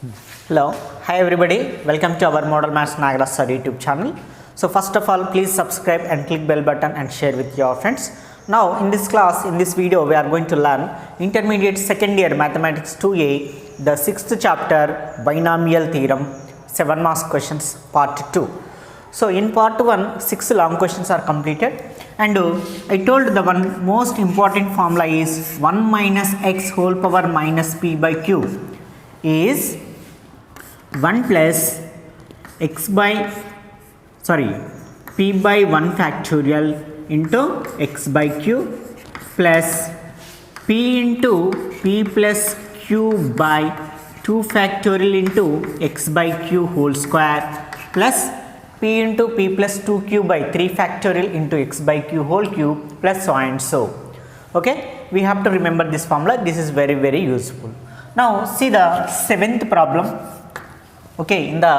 Hello, hi everybody. Welcome to our Model Maths Nagaraj Sir YouTube channel. So first of all, please subscribe and click bell button and share with your friends. Now in this class, in this video, we are going to learn Intermediate Second Year Mathematics 2A, the 6th chapter Binomial Theorem, 7 marks questions, part 2. So in part 1, 6 long questions are completed, and I told the one most important formula is 1 minus x whole power minus p by q is 1 plus x by p by 1 factorial into x by q plus p into p plus q by 2 factorial into x by q whole square plus p into p plus 2q by 3 factorial into x by q whole cube plus so and so. Okay, we have to remember this formula. This is very useful. Now see the 7th problem. Okay, in the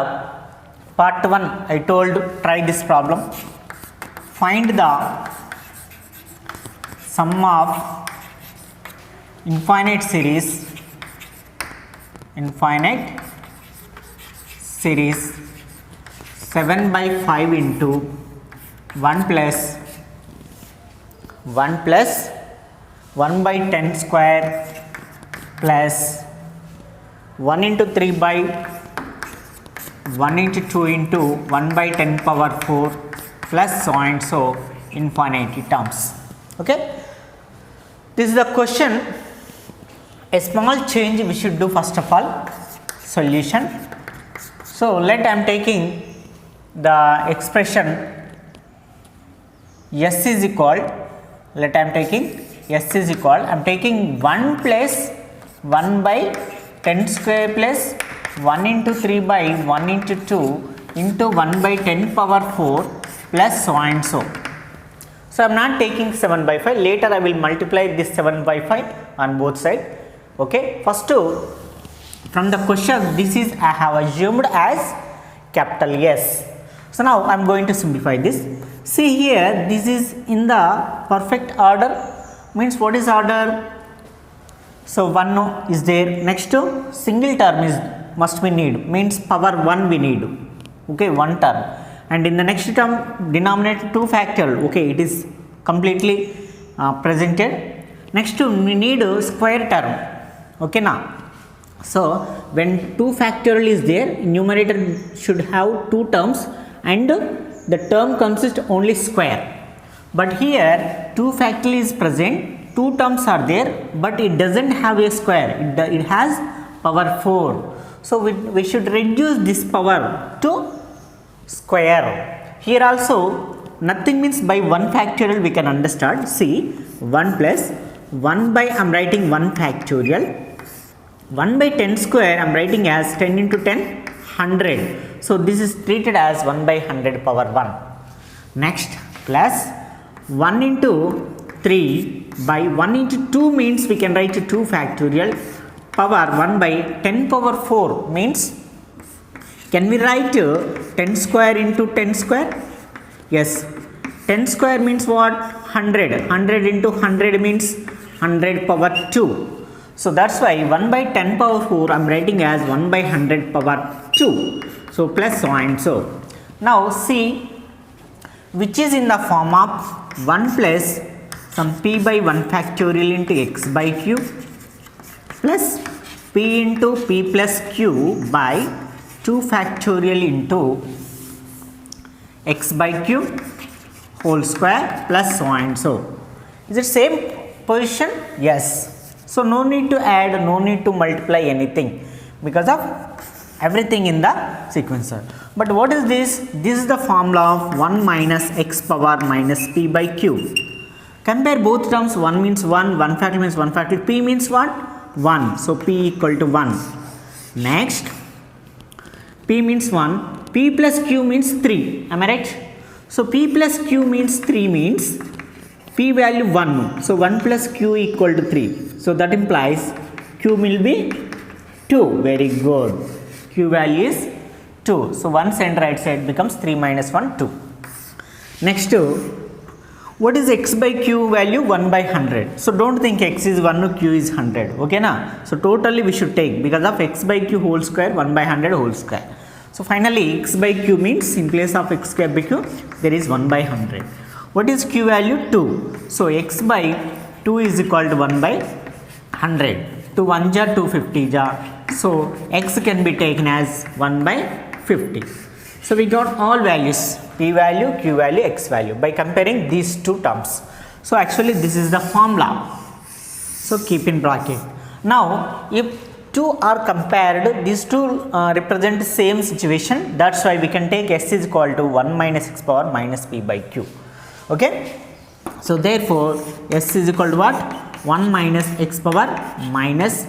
part 1 I told try this problem. Find the sum of infinite series 7 by 5 into 1 plus 1 by 10 square plus 1 into 3 by 1 into 2 into 1 by 10 power 4 plus so and so infinity terms. Okay, this is the question. A small change we should do. First of all, solution. So let I am taking the expression s is equal, I am taking 1 plus 1 by 10 square plus 1 into 3 by 1 into 2 into 1 by 10 power 4 plus so and so. So I am not taking 7 by 5. Later I will multiply this 7 by 5 on both sides. Okay, first from the question, this is I have assumed as capital S. So now I am going to simplify this. See here, this is in the perfect order. Means what is order? So 1 is there. Next single term is must we need, means power 1 we need. Okay, one term, and in the next term denominator 2 factorial. Okay, it is completely presented. Next we need a square term. Okay, now so when 2 factorial is there, numerator should have 2 terms and the term consists only square. But here 2 factorial is present, 2 terms are there, but it doesn't have a square. It has power 4. So we should reduce this power to square. Here also nothing means by 1 factorial we can understand. See, 1 plus 1 by I am writing 1 factorial, 1 by 10 square I am writing as 10 into 10 100. So this is treated as 1 by 100 power 1. Next plus 1 into 3 by 1 into 2 means we can write 2 factorial power 1 by 10 power 4 means can we write 10 square into 10 square? Yes, 10 square means what? 100. 100 into 100 means 100 power 2. So that's why 1 by 10 power 4 I am writing as 1 by 100 power 2. So plus so and so. Now see which is in the form of 1 plus some p by 1 factorial into x by q plus p into p plus q by 2 factorial into x by q whole square plus so and so. Is it same position? Yes. So no need to add, no need to multiply anything because of everything in the sequencer. But what is this? This is the formula of 1 minus x power minus p by q. Compare both terms. 1 means 1, 1 factorial means 1 factorial, p means what? 1. So p equal to 1. Next, p means 1, p plus q means 3. Am I right? So p plus q means 3 means p value 1. So 1 plus q equal to 3. So that implies q will be 2. Very good. Q value is 2. So one side right side becomes 3 minus 1, 2. Next What is x by q value? 1 by 100. So don't think x is 1, q is 100. Okay na? So totally we should take, because of x by q whole square, 1 by 100 whole square. So finally x by q means in place of x square by q there is 1 by 100. What is q value? 2. So x by 2 is equal to 1 by 100. 2 1 ja 250 ja. So x can be taken as 1 by 50. So we got all values, p value, q value, x value by comparing these two terms. So actually this is the formula. So keep in bracket. Now if two are compared, these two represent the same situation. That's why we can take s is equal to 1 minus x power minus p by q. Okay. So therefore s is equal to what? 1 minus x power minus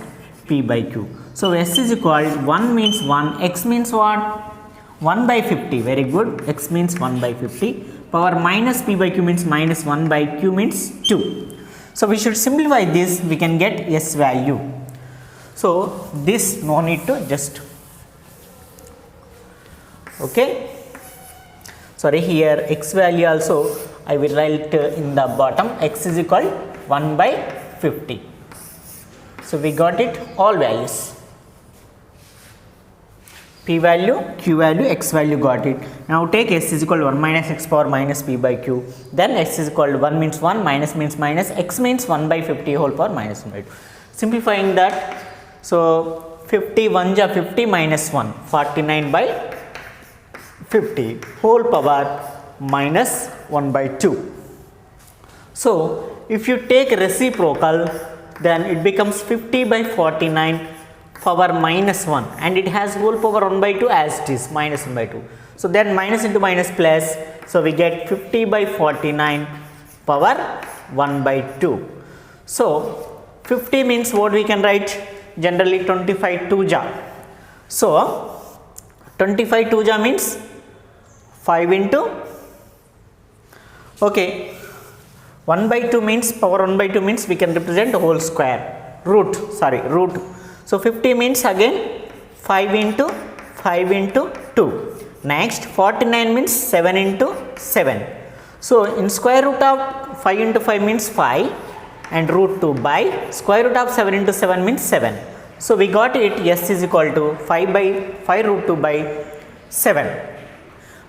p by q. So s is equal to 1 means 1, x means what? 1 by 50, very good, x means 1 by 50, power minus p by q means minus 1 by q means 2. So we should simplify this, we can get s value. So this no need to just, okay, sorry, here x value also I will write in the bottom, x is equal 1 by 50. So we got it, all values. P value, q value, x value got it. Now take s is equal to 1 minus x power minus p by q. Then s is equal to 1 means 1, minus means minus, x means 1 by 50 whole power minus 1 by 2. Simplifying that, so 50 1 ja 50 minus 1, 49 by 50 whole power minus 1 by 2. So if you take reciprocal, then it becomes 50 by 49 power minus 1, and it has whole power 1 by 2 as it is, minus 1 by 2. So then minus into minus plus, so we get 50 by 49 power 1 by 2. So 50 means what we can write? Generally 25 2 ja. So 25 2 ja means 5 into, okay, 1 by 2 means power 1 by 2 means we can represent whole square, root. So 50 means again 5 into 2. Next 49 means 7 into 7. So in square root of 5 into 5 means 5, and root 2 by square root of 7 into 7 means 7. So we got it, s is equal to 5 by 5 root 2 by 7.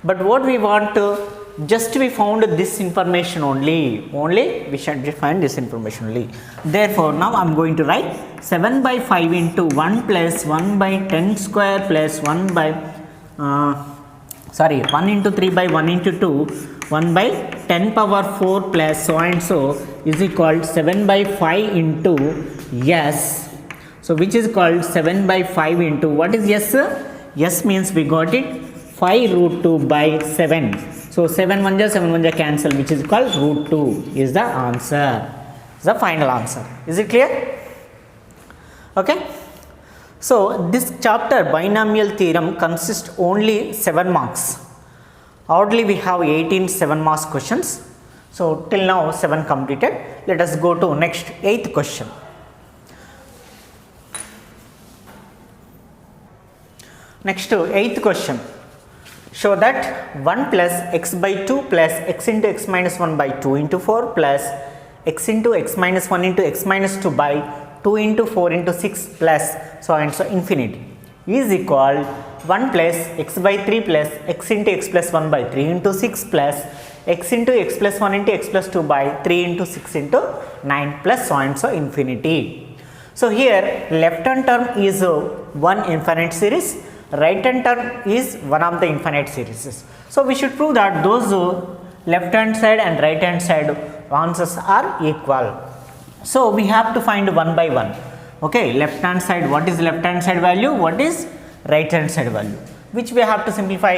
But what we want to, just we found this information only we should find this information only. Therefore now I am going to write 7 by 5 into 1 plus 1 by 10 square plus 1 by 1 into 3 by 1 into 2, 1 by 10 power 4 plus so and so is equal 7 by 5 into s. So which is called 7 by 5 into, what is s? S means we got it 5 root 2 by 7. So 7 1 ja cancel, which is called root 2 is the answer, is the final answer. Is it clear? Okay. So this chapter binomial theorem consists only 7 marks. Oddly we have 18 7 marks questions. So till now 7 completed. Let us go to next 8th question. Next 8th question. Show that 1 plus x by 2 plus x into x minus 1 by 2 into 4 plus x into x minus 1 into x minus 2 by 2 into 4 into 6 plus so and so infinity is equal 1 plus x by 3 plus x into x plus 1 by 3 into 6 plus x into x plus 1 into x plus 2 by 3 into 6 into 9 plus so and so infinity. So here left hand term is one infinite series, right hand term is one of the infinite series. So we should prove that those left hand side and right hand side answers are equal. So we have to find one by one. Okay, left hand side, what is left hand side value, what is right hand side value, which we have to simplify.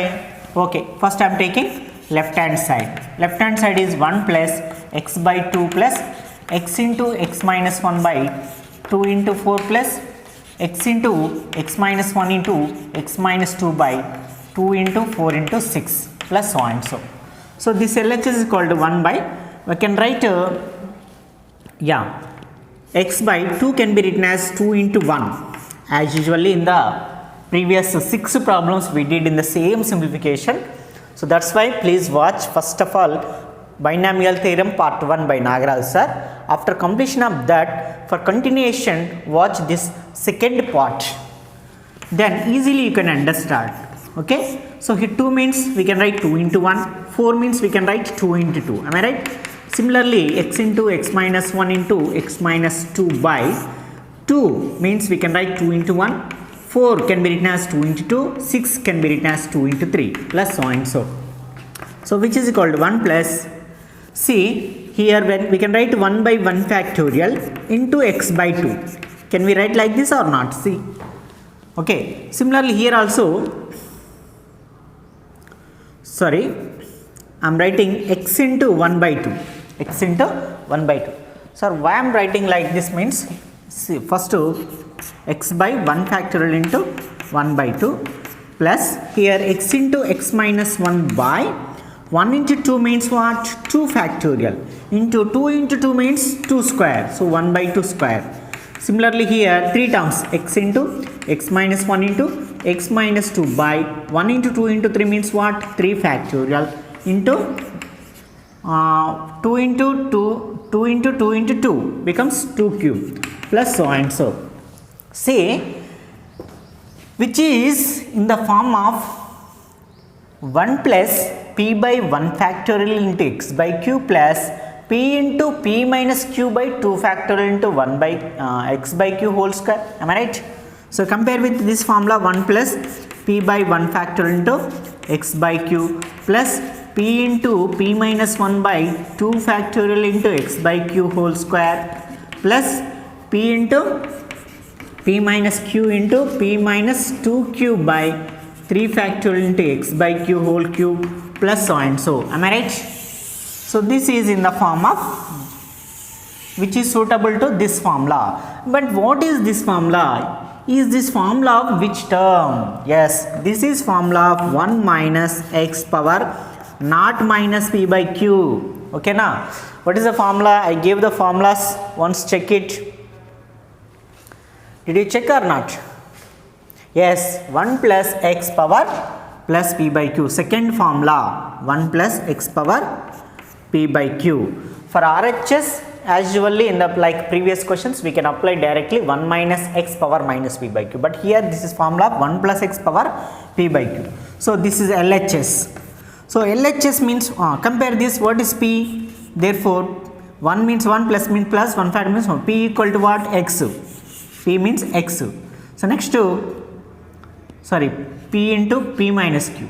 Okay, first I am taking left hand side. Left hand side is 1 plus x by 2 plus x into x minus 1 by 2 into 4 plus x into x minus 1 into x minus 2 by 2 into 4 into 6 plus so and so. So this LHS is equal to 1 by, we can write x by 2 can be written as 2 into 1, as usually in the previous 6 problems we did in the same simplification. So that's why please watch first of all binomial theorem part 1 by Nagaraj sir. After completion of that, for continuation watch this second part, then easily you can understand. Okay, so here 2 means we can write 2 into 1, 4 means we can write 2 into 2, am I right? Similarly, x into x minus 1 into x minus 2 by 2 means we can write 2 into 1, 4 can be written as 2 into 2, 6 can be written as 2 into 3, plus so and so. So which is equal to 1 plus, see here when we can write 1 by 1 factorial into x by 2. Can we write like this or not? See. Okay. Similarly here also, sorry, I am writing x into 1 by 2. X into 1 by 2. So why I am writing like this means, see, first x by 1 factorial into 1 by 2 plus here x into x minus 1 by 1 into 2 means what? 2 factorial into 2 into 2 means 2 square. So 1 by 2 square. Similarly here 3 terms, x into x minus 1 into x minus 2 by 1 into 2 into 3 means what? 3 factorial into 2 into 2, 2 into 2 into 2 becomes 2 cube plus so and so. See, which is in the form of 1 plus p by 1 factorial into x by q plus p into p minus q by 2 factorial into 1 by x by q whole square. Am I right? So compare with this formula, 1 plus p by 1 factorial into x by q plus p into p minus 1 by 2 factorial into x by q whole square plus p into p minus q into p minus 2q by 3 factorial into x by q whole cube plus so and so. Am I right? So this is in the form of which is suitable to this formula. But what is this formula? Is this formula of which term? Yes, this is formula of 1 minus x power naught minus p by q. Okay na? What is the formula? I gave the formulas. Once check it. Did you check or not? Yes, 1 plus x power plus p by q. Second formula, 1 plus x power p by q. For RHS, as usually in the like previous questions, we can apply directly 1 minus x power minus p by q. But here this is formula 1 plus x power p by q. So this is LHS. So LHS means compare this. What is p? Therefore 1 means 1 plus means plus 1 factor means 1. P equal to what? X. P means x. So next to p into p minus q.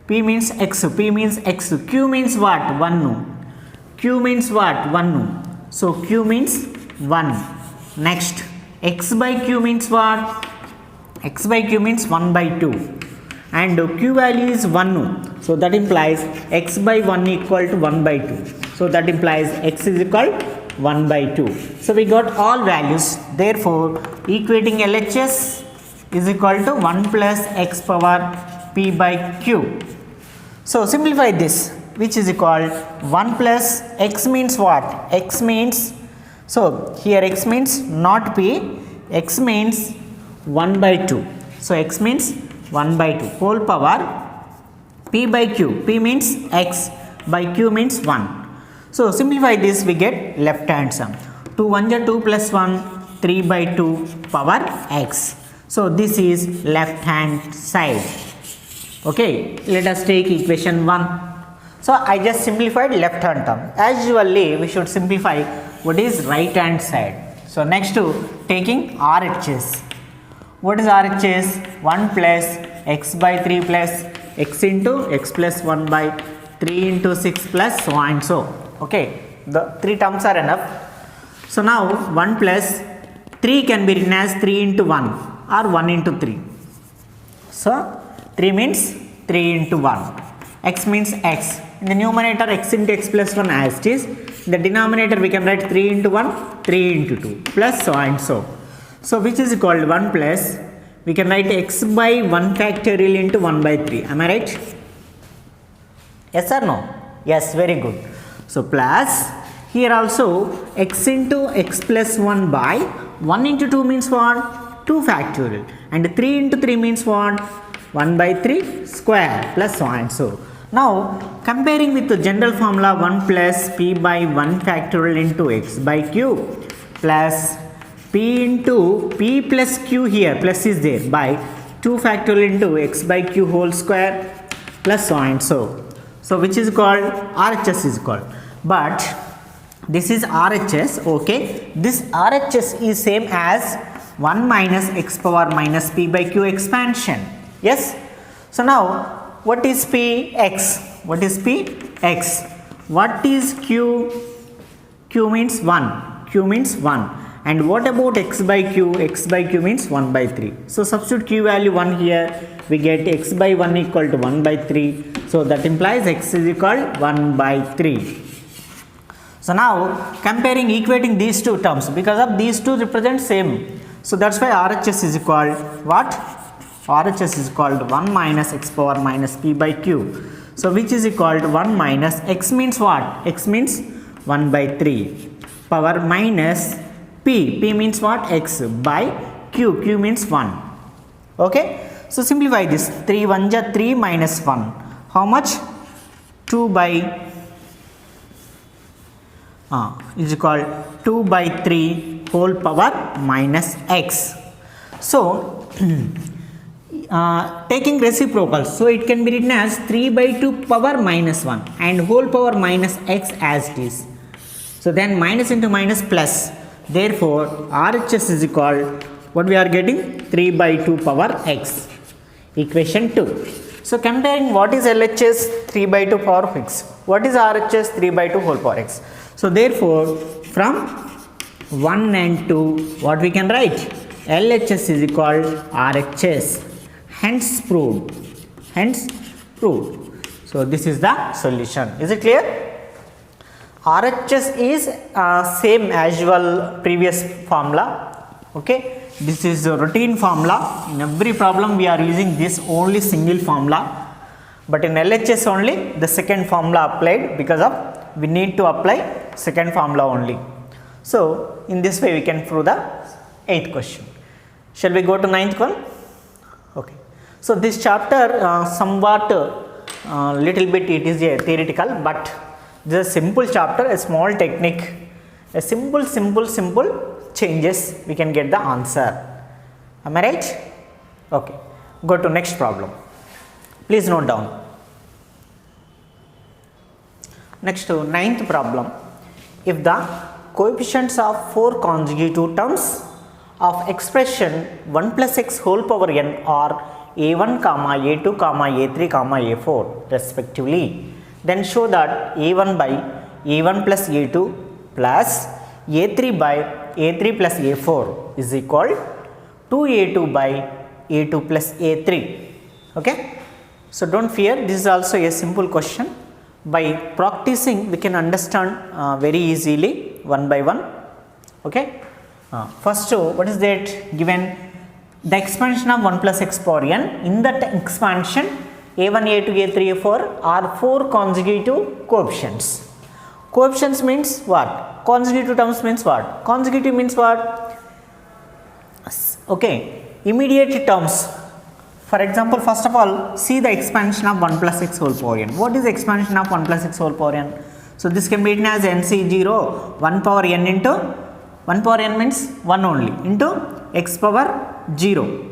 P means x, p means x, q means what? 1. Q means what? 1. So q means 1. Next, x by q means what? X by q means 1 by 2. And q value is 1. So that implies x by 1 equal to 1 by 2. So that implies x is equal 1 by 2. So we got all values. Therefore, equating LHS is equal to 1 plus x power p by q. So simplify this, which is equal 1 plus x means what? X means, so here x means not p, x means 1 by 2. So x means 1 by 2 whole power p by q. P means x by q means 1. So simplify this, we get left hand sum. 2 1 2 plus 1, 3 by 2 power x. So this is left hand side. Okay, let us take equation 1. So I just simplified left hand term. As usually we should simplify what is right hand side. So next to taking RHS. What is RHS? 1 plus x by 3 plus x into x plus 1 by 3 into 6 plus so and so. Okay, the 3 terms are enough. So now 1 plus 3 can be written as 3 into 1 or 1 into 3. So 3 means 3 into 1. X means x. In the numerator x into x plus 1 as it is. In the denominator we can write 3 into 1, 3 into 2 plus so and so. So which is equal to 1 plus, we can write x by 1 factorial into 1 by 3. Am I right? Yes or no? Yes, very good. So plus here also x into x plus 1 by 1 into 2 means what? 2 factorial, and 3 into 3 means what? 1 by 3 square plus so and so. Now comparing with the general formula 1 plus p by 1 factorial into x by q plus p into p plus q, here plus is there, by 2 factorial into x by q whole square plus so and so. So which is called RHS is called, but this is RHS. Okay, this RHS is same as 1 minus x power minus p by q expansion. Yes. So now what is p? X. What is p? X. What is q? Q means 1. Q means 1. And what about x by q? X by q means 1 by 3. So substitute q value 1 here. We get x by 1 equal to 1 by 3. So that implies x is equal to 1 by 3. So now comparing, equating these two terms, because of these two represent same. So that's why RHS is equal what? RHS is equal to 1 minus x power minus p by q. So which is equal to 1 minus x means what? X means 1 by 3 power minus p. P means what? X by q. Q means 1. Okay. So simplify this. 3 1 ja 3 minus 1. How much? 2 by is equal 2 by 3 whole power minus x. So taking reciprocal, so it can be written as 3 by 2 power minus 1 and whole power minus x as it is. So then minus into minus plus. Therefore RHS is equal, what we are getting? 3 by 2 power x. Equation 2. So comparing, what is LHS? 3 by 2 power of x. What is RHS? 3 by 2 whole power x. So therefore from 1 and 2, what we can write? LHS is equal RHS. Hence proved. Hence proved. So this is the solution. Is it clear? RHS is same as usual previous formula. Okay. This is a routine formula. In every problem we are using this only single formula. But in LHS only the second formula applied, because of we need to apply second formula only. So in this way we can prove the 8th question. Shall we go to 9th one? Okay. So this chapter somewhat little bit it is a theoretical, but this is a simple chapter, a small technique, a simple changes we can get the answer. Am I right? Okay. Go to next problem. Please note down. Next to 9th problem. If the coefficients of 4 consecutive terms of expression 1 plus x whole power n are a1 comma a2 comma a3 comma a4 respectively, then show that a1 by a1 plus a2 plus a3 by a3 plus a4 is equal to a2 by a2 plus a3. Okay. So don't fear, this is also a simple question. By practicing we can understand very easily one by one. Okay. First, what is that given? The expansion of 1 plus x power n. In that expansion a1 a2 a3 a4 are 4 consecutive coefficients. Coefficients means what? Consecutive terms means what? Consecutive means what? Okay, immediate terms. For example, first of all, see the expansion of 1 plus x whole power n. What is the expansion of 1 plus x whole power n? So this can be written as NC0 1 power n into 1 power n means 1 only into x power 0.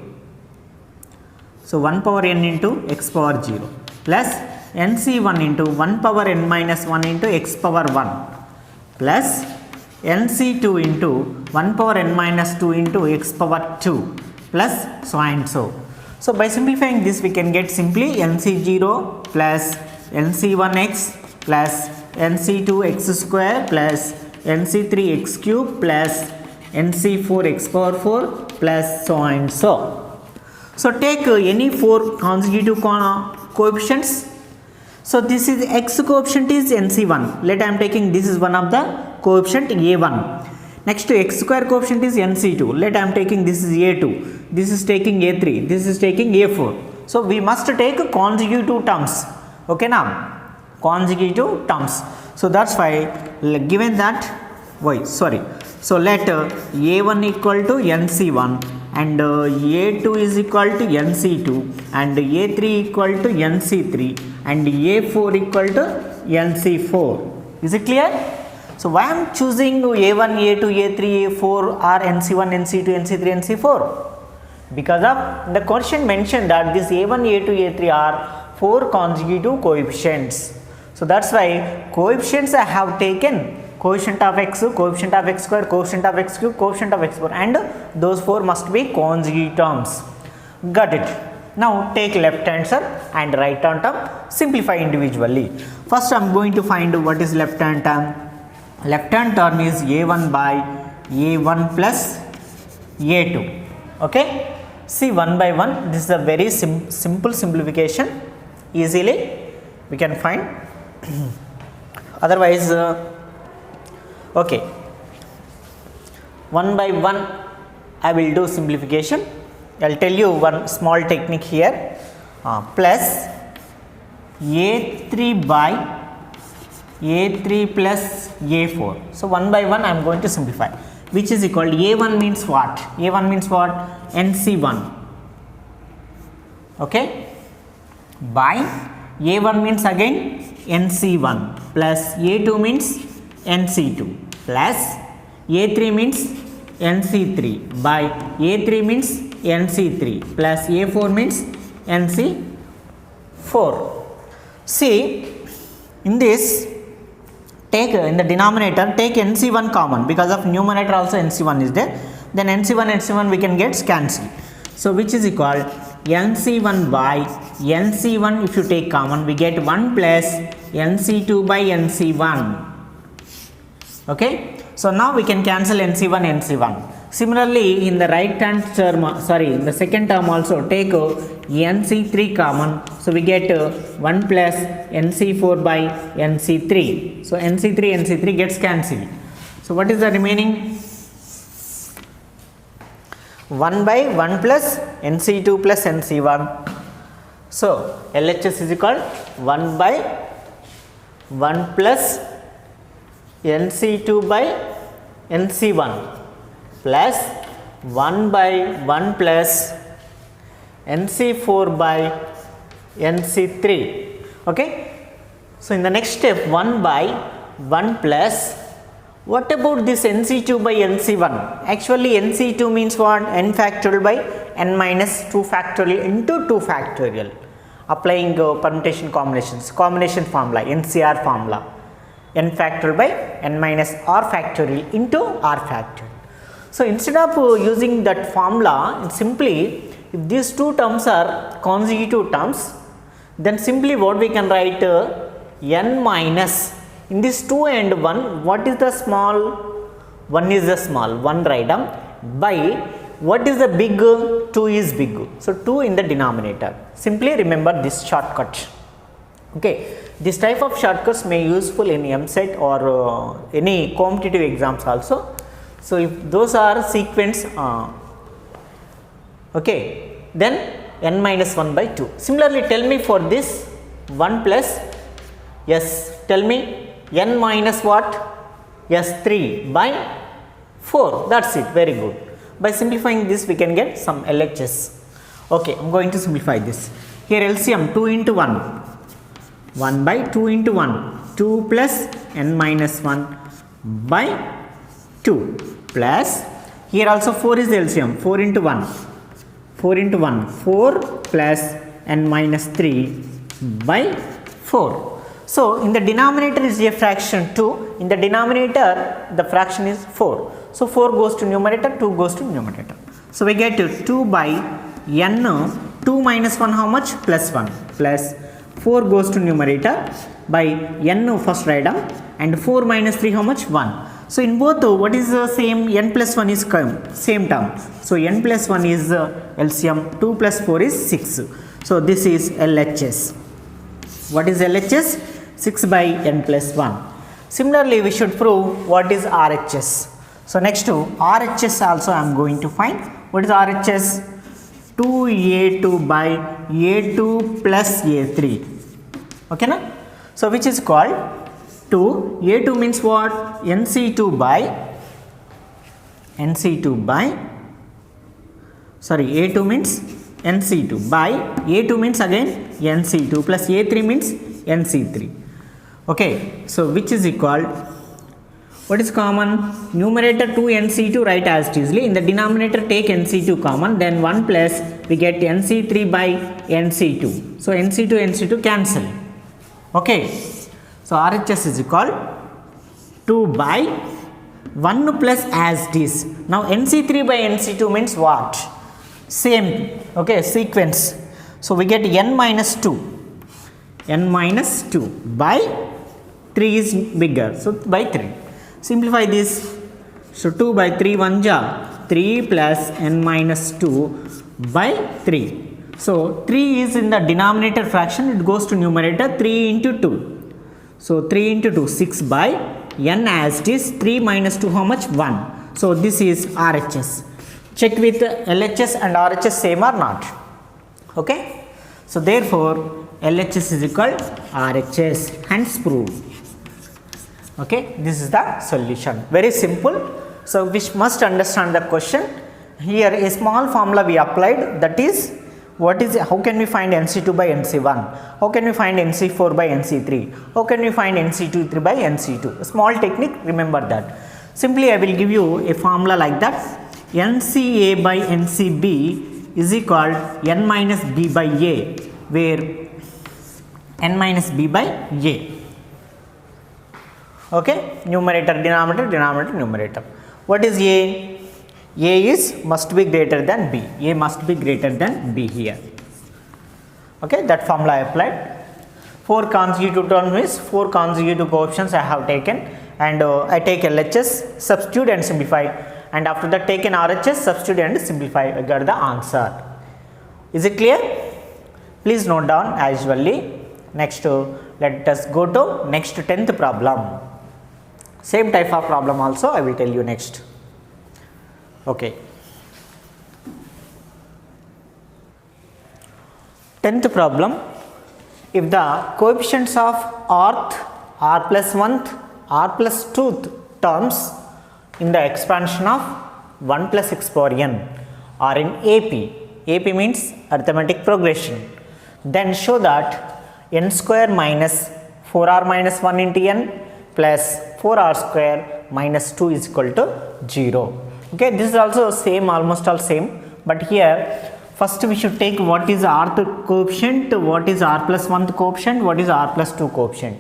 So 1 power n into x power 0 plus NC1 into 1 power n minus 1 into x power 1 plus NC2 into 1 power n minus 2 into x power 2 plus so and so. So by simplifying this we can get simply NC0 plus NC1x plus NC2x square plus NC3x cube plus NC4x power 4 plus so and so. So take any 4 consecutive coefficients. So this is x coefficient is NC1. Let I am taking this is one of the coefficient A1. Next to x square coefficient is NC2. Let I am taking this is A2. This is taking A3. This is taking A4. So we must take consecutive terms. Okay now, consecutive terms. So that's why given that so let A1 equal to NC1 and A2 is equal to NC2 and A3 equal to NC3 and A4 equal to NC4. Is it clear? So why I am choosing A1, A2, A3, A4 or NC1, NC2, NC3, NC4? Because of the question mentioned that this A1, A2, A3 are 4 consecutive coefficients. So that's why coefficients I have taken coefficient of x, coefficient of x square, coefficient of x cube, coefficient of x4, and those 4 must be consecutive terms. Got it? Now take left hand side and right hand term, simplify individually. First I am going to find what is left hand term. Left hand term is A1 by A1 plus A2. Okay, see one by one, this is a very simple simplification, easily we can find. Otherwise okay, one by one I will do simplification. I will tell you one small technique here. Plus A3 by A3 plus A4. So one by one I am going to simplify, which is equal to A1 means what? A1 means what? NC1. Okay, by A1 means again NC1 plus A2 means NC2 plus A3 means NC3 by A3 means NC3 plus A4 means NC4. See, in this, take in the denominator, take NC1 common, because of numerator also NC1 is there. Then NC1 we can get cancel. So which is equal NC1 by NC1, if you take common, we get 1 plus NC2 by NC1. Okay, so now we can cancel NC1. Similarly, in the right hand term, in the second term also take NC3 common, so we get 1 plus NC4 by NC3. So NC3 gets cancelled. So what is the remaining? 1 by 1 plus NC2 plus NC1. So LHS is equal 1 by 1 plus NC2 by NC1 plus 1 by 1 plus NC4 by NC3. Okay, so in the next step 1 by 1 plus, what about this NC2 by NC1? Actually NC2 means what? N factorial by n minus 2 factorial into 2 factorial, applying permutation combination formula, NCR formula, n factorial by n minus r factorial into r factorial. So instead of using that formula, simply if these two terms are consecutive terms, then simply what we can write n minus, in this 2 and 1, what is the small? 1 is the small, 1 write down, by what is the big? 2 is big. So 2 in the denominator. Simply remember this shortcut. Okay, this type of shortcuts may useful in MSET or any competitive exams also. So if those are sequence, okay, then n minus 1 by 2. Similarly, tell me for this 1 plus, yes, tell me n minus what? Yes, 3 by 4. That's it. Very good. By simplifying this, we can get some LHS. Okay, I'm going to simplify this. Here LCM 2 into 1. 1 by 2 into 1. 2 plus n minus 1 by 2 plus, here also 4 is the LCM. 4 into 1. 4 into 1. 4 plus n minus 3 by 4. So in the denominator is a fraction 2, in the denominator the fraction is 4. So 4 goes to numerator, 2 goes to numerator. So we get 2 by n, 2 minus 1 how much? Plus 1, plus 4 goes to numerator by n first write down, and 4 minus 3 how much? 1. So in both what is the same? N plus 1 is same term. So n plus 1 is LCM, 2 plus 4 is 6. So this is LHS. What is LHS? 6 by n plus 1. Similarly, we should prove what is RHS. So next to RHS also I am going to find. What is RHS? 2A2 by A2 plus A3. Okay, na? So which is called 2. A2 means what? NC2 by A2 means NC2 by A2 means again NC2 plus A3 means NC3. Okay, so which is equal, what is common? Numerator 2 NC2 write as it is. In the denominator take NC2 common, then 1 plus we get NC3 by NC2. So NC2 NC2 cancel. Okay, so RHS is equal 2 by 1 plus as it is. Now NC3 by NC2 means what? Same, okay, sequence. So we get n minus 2 by 3 is bigger, so by 3. Simplify this. So 2 by 3 1 ja 3 plus n minus 2 by 3. So 3 is in the denominator fraction, it goes to numerator 3 into 2. So 3 into 2 6 by n as it is. 3 minus 2 how much? 1. So this is RHS. Check with LHS and RHS same or not. Okay. So therefore LHS is equal RHS, hence proved. Okay, this is the solution. Very simple. So we must understand the question. Here a small formula we applied, that is, what is, how can we find NC2 by NC1? How can we find NC4 by NC3? How can we find NC23 by NC2? A small technique, remember that. Simply I will give you a formula like that. NCA by NCB is equal n minus b by a, where n minus b by a. Okay, numerator, denominator, denominator, numerator. What is A? A is must be greater than B. A must be greater than B here. Okay, that formula I applied. 4 consecutive terms means 4 consecutive coefficients I have taken, and I take LHS, substitute and simplify, and after that taken RHS, substitute and simplify, I got the answer. Is it clear? Please note down as usually. Next, let us go to next 10th problem. Same type of problem also I will tell you next. Okay. 10th problem. If the coefficients of rth, r plus 1th, r plus 2th terms in the expansion of 1 plus x power n are in AP. AP means arithmetic progression. Then show that n square minus 4r minus 1 into n plus 4r square minus 2 is equal to 0. Okay, this is also same, almost all same, but here first we should take what is rth coefficient, what is r plus 1th coefficient, what is r plus 2 coefficient.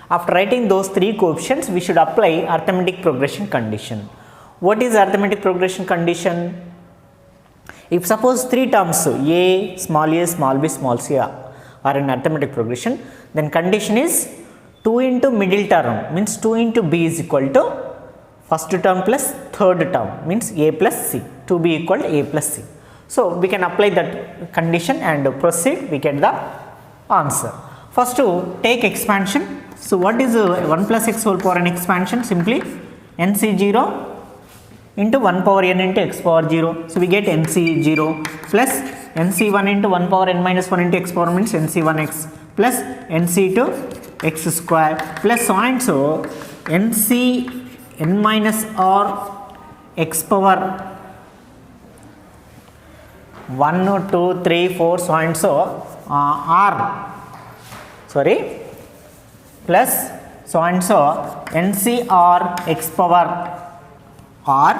After writing those 3 coefficients, we should apply arithmetic progression condition. What is arithmetic progression condition? If suppose 3 terms a, small b, small c are in arithmetic progression, then condition is 2 into middle term, means 2 into b is equal to first term plus third term, means a plus c, 2b equal to a plus c. So we can apply that condition and proceed, we get the answer. First to take expansion. So what is 1 plus x whole power n expansion? Simply nc0 into 1 power n into x power 0. So we get nc0 plus nc1 into 1 power n minus 1 into x power means nc1x plus nc2 x square plus so and so nc n minus r x power 1, 2, 3, 4 so and so plus so and so ncr x power r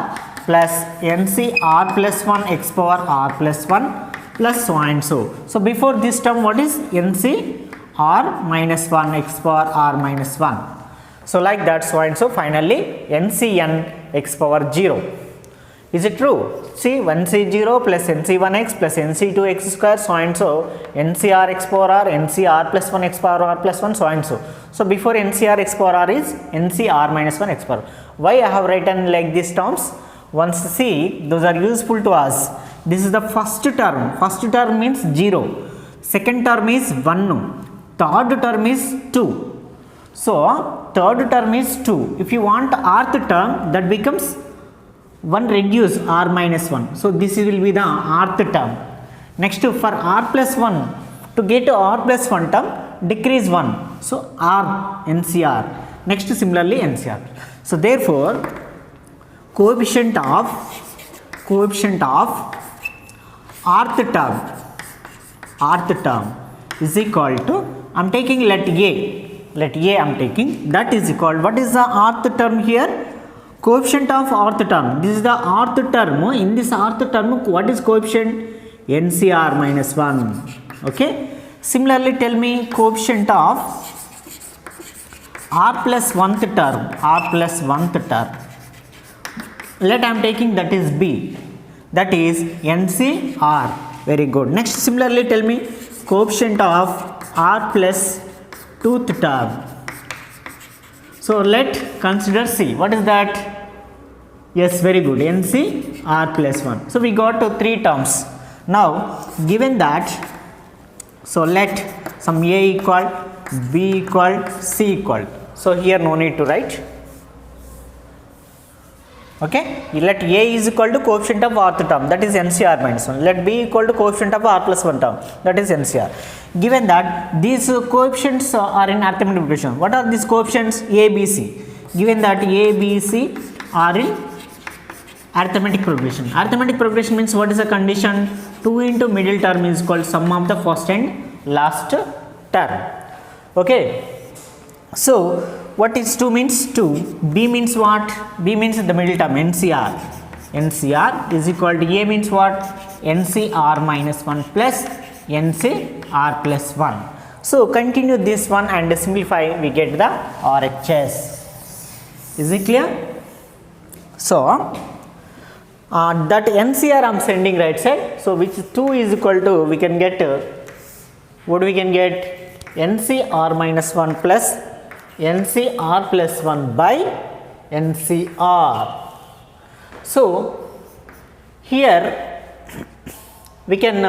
plus ncr plus 1 x power r plus 1 plus so and so. So before this term what is nc r minus 1 x power r minus 1. So like that so and so finally ncn x power 0. Is it true? See, 1c0 plus nc1x plus nc2x square so and so ncr x power r, ncr plus 1 x power r plus 1 so and so. So before ncr x power r is ncr minus 1 x power. Why I have written like these terms? Once see, those are useful to us. This is the first term. First term means 0. Second term is 1. Third term is 2. So third term is 2. If you want rth term, that becomes 1 reduce r minus 1. So this will be the rth term. Next for r plus 1, to get to r plus 1 term, decrease 1. So r ncr. Next similarly ncr. So therefore coefficient of rth term rth term is equal to, I am taking let A I am taking, that is equal, what is the rth term here? Coefficient of rth term. This is the rth term. In this rth term, what is coefficient? NCR minus 1. Okay. Similarly, tell me coefficient of r plus 1th term. R plus 1th term. Let I am taking, that is B. That is NCR. Very good. Next, similarly, tell me coefficient of r plus 2th term. So let consider C. What is that? Yes, very good. NC R plus 1. So we got to 3 terms. Now given that, so let some A equal, B equal, C equal. So here no need to write. Okay. Let A is equal to coefficient of rth term, that is NCR minus 1. Let B equal to coefficient of R plus 1 term, that is NCR. Given that these coefficients are in arithmetic progression, what are these coefficients? A, B, C. Given that A, B, C are in arithmetic progression. Arithmetic progression means what is the condition? 2 into middle term is called sum of the first and last term. Okay. So what is 2 means? 2. B means what? B means the middle term, NCR. NCR is equal to A means what? NCR minus 1 plus NCR plus 1. So continue this one and simplify, we get the RHS. Is it clear? So that NCR I am sending right side. So which 2 is equal to, we can get, what we can get? NCR minus 1 plus NCR plus 1 by NCR. So here we can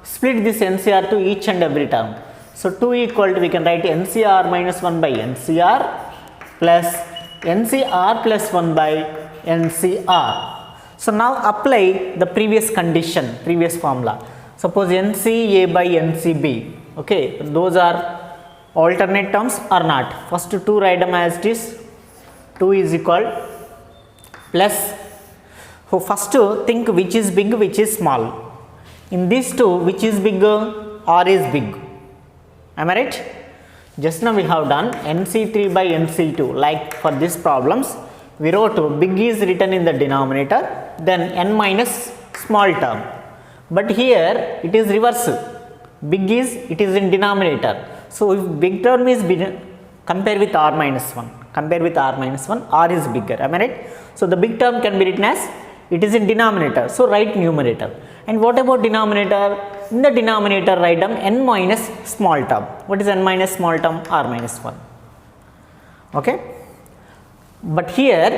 split this NCR to each and every term. So 2 equal to, we can write NCR minus 1 by NCR plus NCR plus 1 by NCR. So now apply the previous condition, previous formula. Suppose NCA by NCB. Okay, those are alternate terms or not. First 2 write them as it is. 2 is equal plus, so first think which is big, which is small. In these 2, which is bigger? R is big. Am I right? Just now we have done NC3 by NC2. Like for these problems, we wrote big is written in the denominator, then n minus small term. But here it is reverse. Big is, it is in denominator. So if big term is big, compare with R minus 1. Compare with R minus 1, R is bigger. Am I right? So the big term can be written as, it is in denominator. So write numerator. And what about denominator? In the denominator write down n minus small term. What is n minus small term? R minus 1. Okay. But here,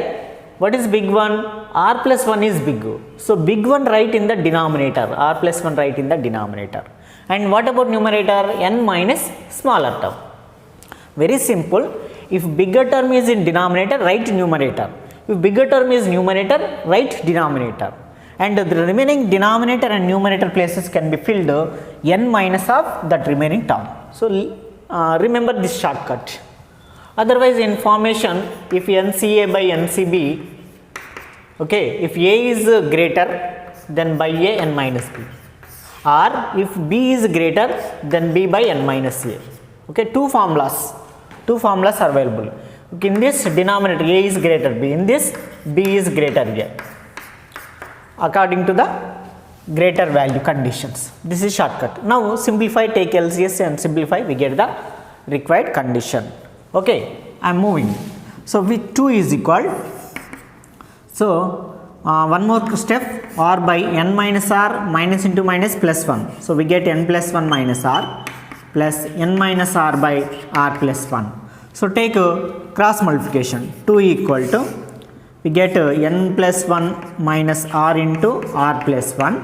what is big one? R plus 1 is big. So big one write in the denominator. R plus 1 write in the denominator. And what about numerator? N minus smaller term. Very simple. If bigger term is in denominator, write numerator. If bigger term is numerator, write denominator. And the remaining denominator and numerator places can be filled n minus of that remaining term. So remember this shortcut. Otherwise in formation, if NCA by NCB, okay, if A is greater, then by A n minus B. Or if B is greater, then B by n minus A. Okay, two formulas are available. Okay, in this denominator A is greater B, in this B is greater A, according to the greater value conditions. This is shortcut. Now simplify, take LCS and simplify, we get the required condition. Okay, I am moving. So with 2 is equal, so one more step, R by n minus R, minus into minus plus 1. So we get n plus 1 minus R plus n minus R by R plus 1. So take cross multiplication, 2 equal to, we get n plus 1 minus R into R plus 1,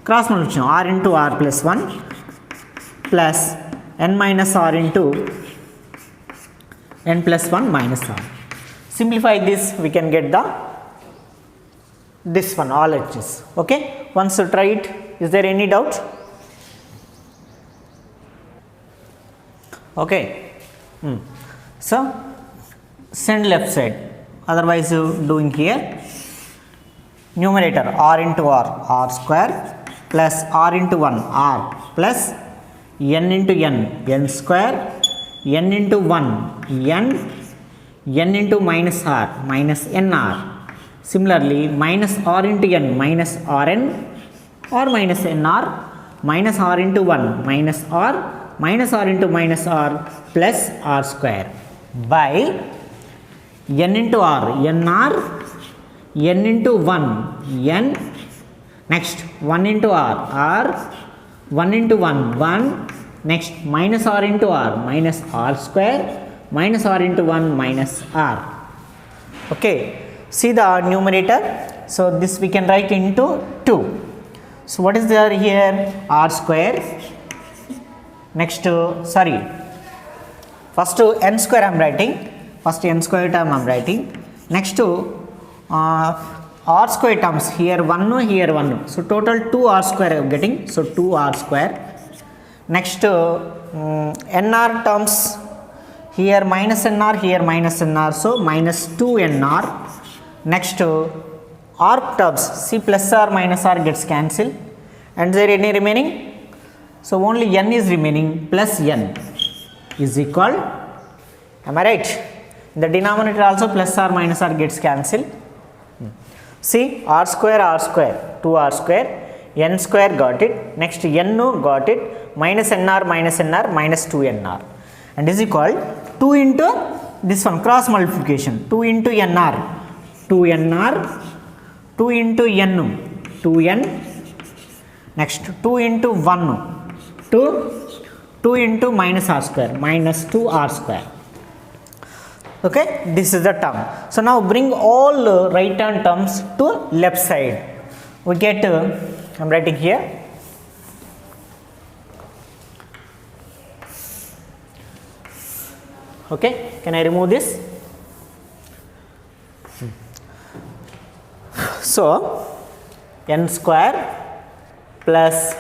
cross multiplication R into R plus 1 plus n minus R into n plus 1 minus R. Simplify this, we can get the this one, all edges. Okay, once you try it, is there any doubt? Okay, so send left side, otherwise you doing here numerator R into R, R square plus r into 1 r plus n into n square n into 1 n into minus r minus nr. Similarly minus r into n minus rn or minus nr minus r into 1 minus r into minus r plus r square by n into r nr n into 1 n, next 1 into r 1 into 1 next minus r into r minus r square minus r into 1 minus r. Okay, see the numerator. So this we can write into 2. So what is there here? R square. Next first n square I am writing. First n square term I am writing. Next r square terms, here 1 here 1. So total 2 r square I am getting. So 2 r square. Next nr terms, here minus nr here minus nr, so minus 2 nr. Next r terms, see plus r minus r gets cancelled, and there any remaining, so only n is remaining, plus n is equal, am I right? In the denominator also plus r minus r gets cancelled. See r square 2 r square, n square got it, next n got it, minus nr minus 2 nr, and is equal 2 into this one cross multiplication, 2 into nr 2 nr, 2 into n 2n, next 2 into 1 2 into minus r square minus 2 r square. Okay, this is the term. So now bring all right hand terms to left side. We get I am writing here, okay, can I remove this? So n square plus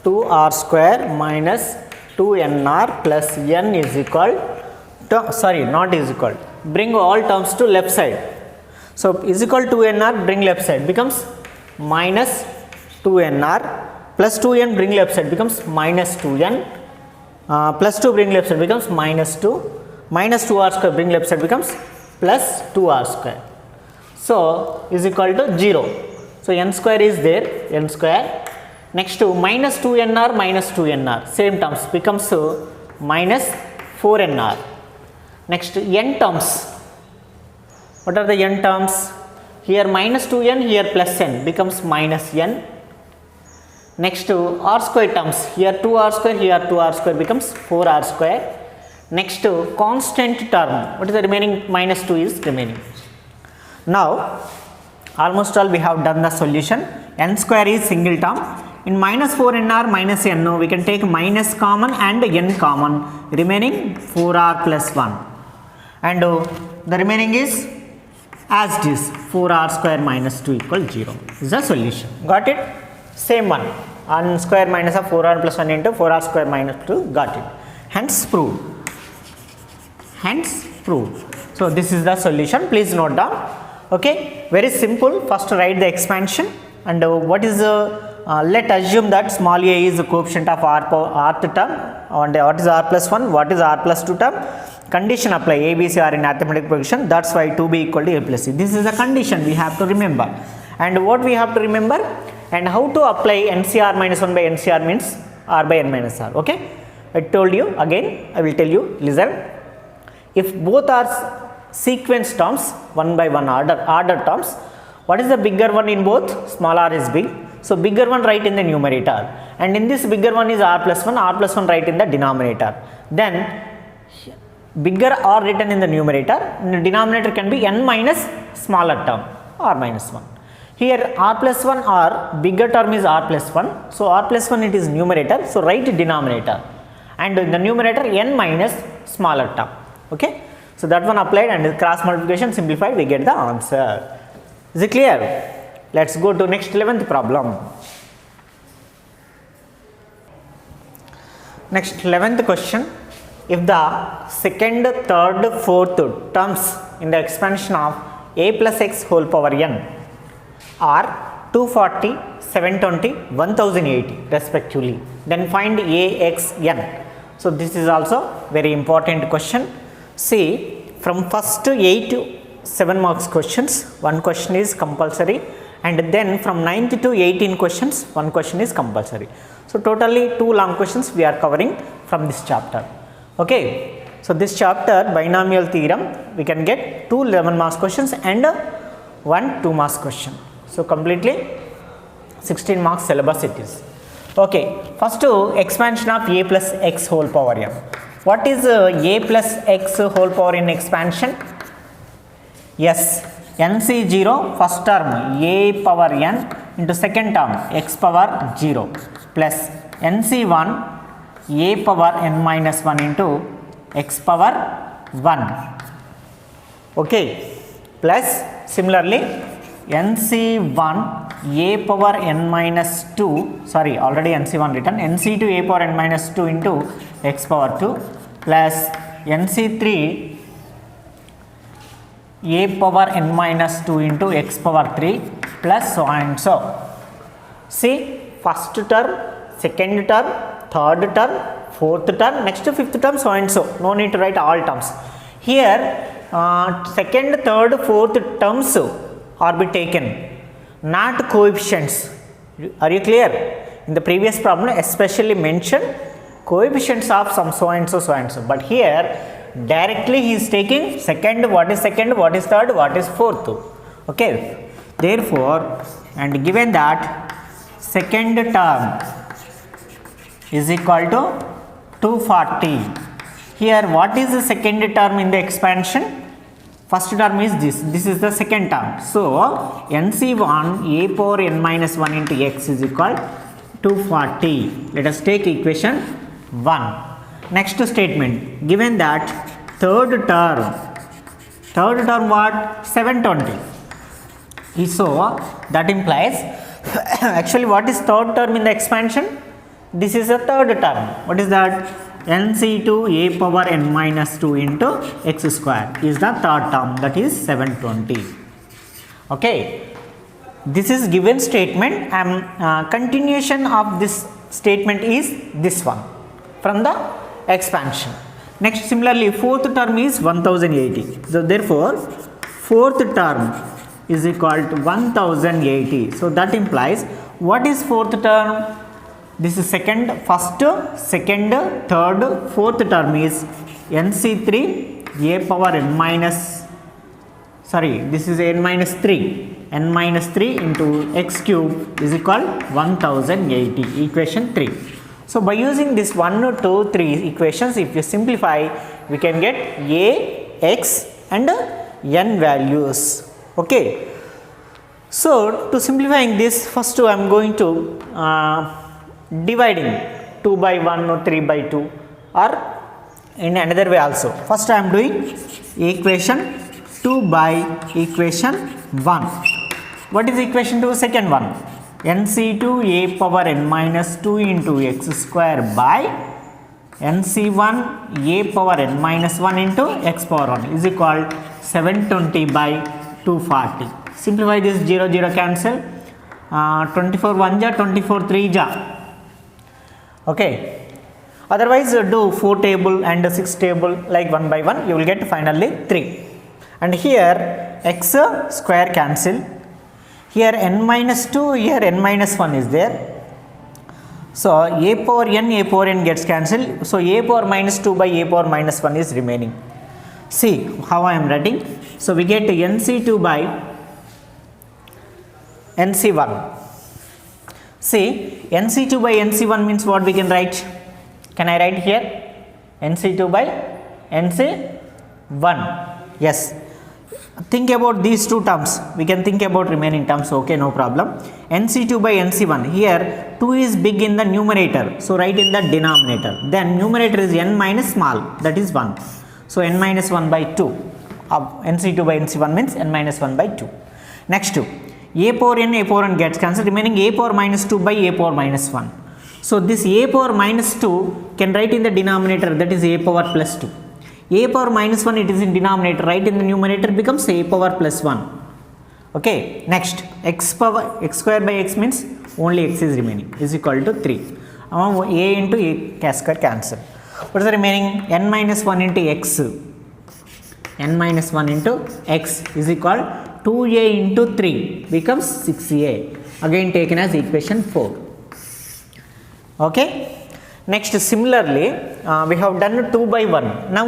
2r square minus 2nr plus n is equal to, sorry, not is equal, bring all terms to left side. So is equal to nr, bring left side, becomes minus 2nr plus 2n, bring left side, becomes minus 2n, plus 2 bring left side, becomes minus 2, minus 2r square, bring left side, becomes plus 2r square. So is equal to 0. So n square is there, n square. Next to minus 2nr minus 2nr, same terms, becomes minus 4nr. Next n terms, what are the n terms? Here minus 2n, here plus n, becomes minus n. Next to r square terms, here 2r square, here 2r square, becomes 4r square. Next to constant term, what is the remaining? Minus 2 is remaining. Now almost all we have done the solution. N square is single term. In minus 4nr minus n, we can take minus common and n common, remaining 4r plus 1, and the remaining is as it is 4r square minus 2 equal 0 is the solution. Got it? Same one, n square minus of 4r plus 1 into 4r square minus 2, got it. Hence proved. So this is the solution, please note down. Okay, very simple. First write the expansion, and what is let assume that small a is the coefficient of rth term, and what is r plus 1, what is r plus 2 term. Condition apply, a, b, c are in arithmetic position, that's why 2b equal to a plus c. This is the condition we have to remember. And what we have to remember, and how to apply NCR minus 1 by NCR means r by n minus r. Okay, I told you, again I will tell you, listen. If both are sequence terms, 1 by 1 order terms, what is the bigger one in both? Small r is big, so bigger one write in the numerator, and in this bigger one is r plus 1 write in the denominator. Then bigger r written in the numerator, in the denominator can be n minus smaller term r minus 1. Here r plus 1 r, bigger term is r plus 1, so r plus 1 it is numerator, so write denominator, and in the numerator n minus smaller term. Okay, so that one applied, and cross multiplication simplified, we get the answer. Is it clear? Let's go to next 11th problem. Next 11th question, if the second, third, fourth terms in the expansion of a plus x whole power n are 240, 720, 1080 respectively. Then find AXN. So this is also very important question. See, from first 8 to 7 marks questions, one question is compulsory, and then from 9th to 18 questions, one question is compulsory. So totally 2 long questions we are covering from this chapter. Okay. So this chapter, binomial theorem, we can get 2 11 marks questions and 1 2 marks question. So completely 16 marks syllabus it is. Okay, first expansion of a plus x whole power m. What is a plus x whole power in expansion? Yes, NC0 first term a power n into second term x power 0 plus NC1 a power n minus 1 into x power 1. Okay, plus similarly NC1 a power n minus 2, sorry, already NC1 written, NC2 a power n minus 2 into x power 2 plus NC3 a power n minus 2 into x power 3 plus so and so. See, first term, second term, third term, fourth term, next fifth term, so and so. No need to write all terms. Here, second, third, fourth terms are be taken, not coefficients. Are you clear? In the previous problem, especially mentioned coefficients of some so and so, so and so. But here, directly he is taking second, what is second, what is third, what is fourth. Okay. Therefore, and given that second term is equal to 240. Here, what is the second term in the expansion? First term is this. This is the second term. So, NC1 a power n minus 1 into x is equal to 240. Let us take equation 1. Next statement. Given that third term what? 720. So, that implies actually what is third term in the expansion? This is the third term. What is that? NC2 a power n minus 2 into x square is the third term, that is 720. Okay, this is given statement, and continuation of this statement is this one from the expansion. Next, similarly fourth term is 1080. So therefore fourth term is equal to 1080. So that implies what is fourth term? This is second, first, second, third, fourth term is NC3 a power n minus, sorry, this is n minus 3, n minus 3 into x cube is equal 1080, equation 3. So by using this 1, 2, 3 equations, if you simplify, we can get a, x and n values. Okay. So to simplifying this, first I am going to dividing 2 by 1 or 3 by 2, or in another way also. First I am doing equation 2 by equation 1. What is equation 2? Second one, NC2 a power n minus 2 into x square by NC1 a power n minus 1 into x power 1 is equal 720 by 240. Simplify this, 0 0 cancel, 24 1 ja, 24 3 ja. Okay, otherwise do 4 table and 6 table like 1 by 1, you will get finally 3. And here x square cancel, here n minus 2, here n minus 1 is there. So a power n gets cancelled. So a power minus 2 by a power minus 1 is remaining. See how I am writing. So we get NC2 by NC1. See, NC2 by NC1 means what we can write? Can I write here? NC2 by NC1. Yes. Think about these two terms. We can think about remaining terms. Okay, no problem. NC2 by NC1. Here 2 is big in the numerator. So write in the denominator. Then numerator is n minus small. That is 1. So n minus 1 by 2. NC2 by NC1 means n minus 1 by 2. Next 2. A power n gets cancelled, remaining a power minus 2 by a power minus 1. So this a power minus 2 can write in the denominator, that is a power plus 2. A power minus 1 it is in denominator, right in the numerator becomes a power plus 1. Okay, next x power x square by x means only x is remaining is equal to 3. A into a cascade cancel. What is the remaining? N minus 1 into x. N minus 1 into x is equal 2a into 3 becomes 6a. Again taken as equation 4. Okay. Next, similarly, we have done 2 by 1. Now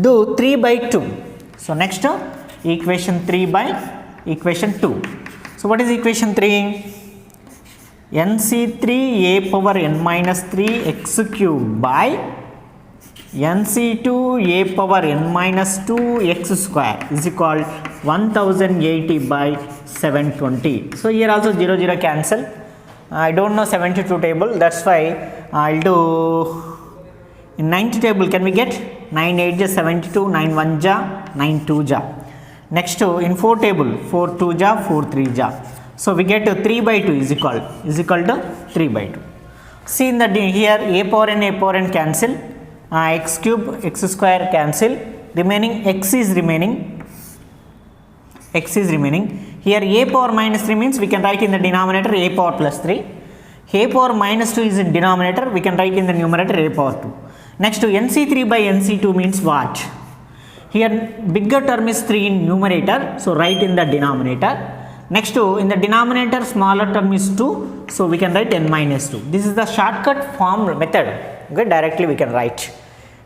do 3 by 2. So next, equation 3 by equation 2. So what is equation 3? nc3 a power n minus 3 x cube by nc2 a power n minus 2 x square is equal 1080 by 720. So here also 0 0 cancel. I don't know 72 table, that's why I'll do in 90 table. Can we get 9 8 ja 72, 9 1 ja 9 2 ja. Next in 4 table 4 2 ja 4 3 ja. So we get 3 by 2 is equal to 3 by 2. See in the here a power n cancel, x cube x square cancel, remaining x is remaining. Here a power minus 3 means we can write in the denominator a power plus 3. A power minus 2 is in denominator, we can write in the numerator a power 2. Next to nc3 by nc2 means what? Here bigger term is 3 in numerator, so write in the denominator. Next to in the denominator smaller term is 2, so we can write n minus 2. This is the shortcut form method. Okay, directly we can write.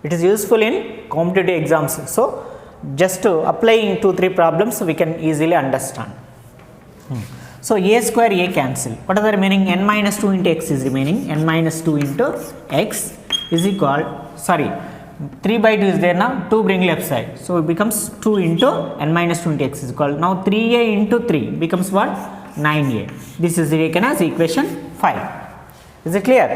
It is useful in competitive exams. So just applying 2-3 problems we can easily understand. So a square a cancel. What are the remaining? N minus 2 into x is remaining. N minus 2 into x is equal, 3 by 2 is there now, 2 bring left side. So it becomes 2 into n minus 2 into x is equal. Now 3a into 3 becomes what? 9a. This is taken as equation 5. Is it clear?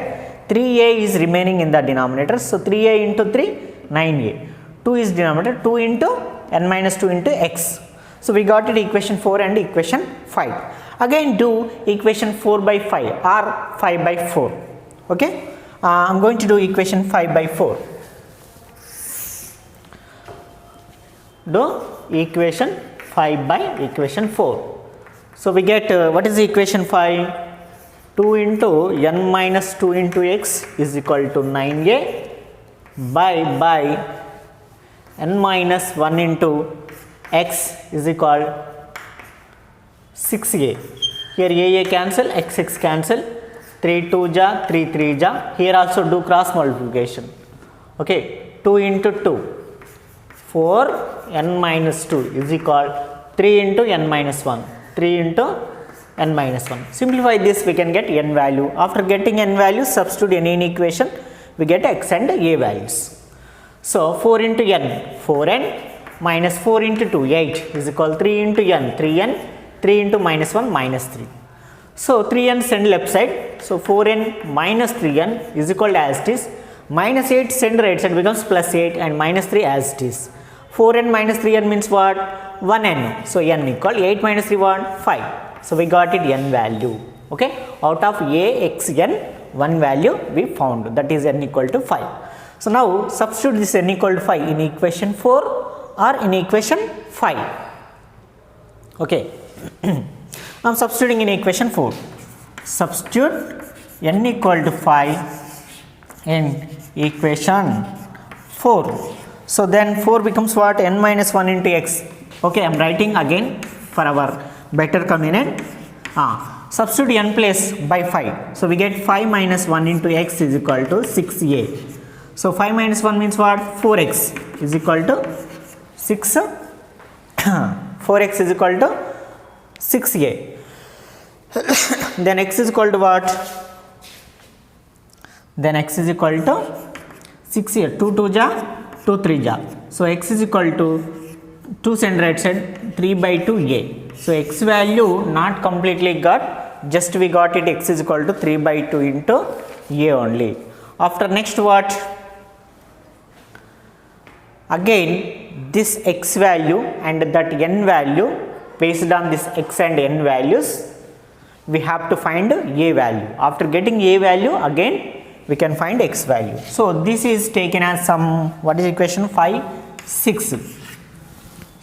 3a is remaining in the denominator. So 3a into 3, 9a. 2 is denominator, 2 into n minus 2 into x. So we got it equation 4 and equation 5. Again do equation 4 by 5 or 5 by 4. Okay. I'm going to do equation 5 by 4. Do equation 5 by equation 4. So we get what is the equation 5? 2 into n minus 2 into x is equal to 9a by n minus 1 into x is equal 6a. Here a cancel, x cancel, 3 2 ja, 3 3 ja. Here also do cross multiplication. Okay, 2 into 2, 4 n minus 2 is equal 3 into n minus 1, 3 into n minus 1. Simplify this, we can get n value. After getting n value, substitute n in equation, we get x and a values. So 4 into n, 4n, minus 4 into 2, 8 is equal 3 into n, 3n, 3 into minus 1, minus 3. So 3n send left side, so 4n minus 3n is equal to as it is, minus 8 send right side becomes plus 8 and minus 3 as it is. 4n minus 3n means what? 1n. So n equal 8 minus 3 what? 5. So we got it n value. Okay. Out of a x n, one value we found, that is n equal to 5. So now substitute this n equal to 5 in equation 4 or in equation 5. Okay. I am substituting in equation 4. Substitute n equal to 5 in equation 4. So then 4 becomes what? N minus 1 into x. Okay, I am writing again for our better convenience. Substitute n place by 5. So we get 5 minus 1 into x is equal to 6a. So 5 minus 1 means what? 4x is equal to 6. 4x is equal to 6a. Then x is equal to what? Then x is equal to 6a. 2 2 ja, 2 3 ja. So x is equal to 2 send right side, 3 by 2a. So x value not completely got, just we got it, x is equal to 3 by 2 into a only. After next what? Again this x value and that n value, based on this x and n values, we have to find a value. After getting a value, again we can find x value. So this is taken as some, what is equation 5, 6.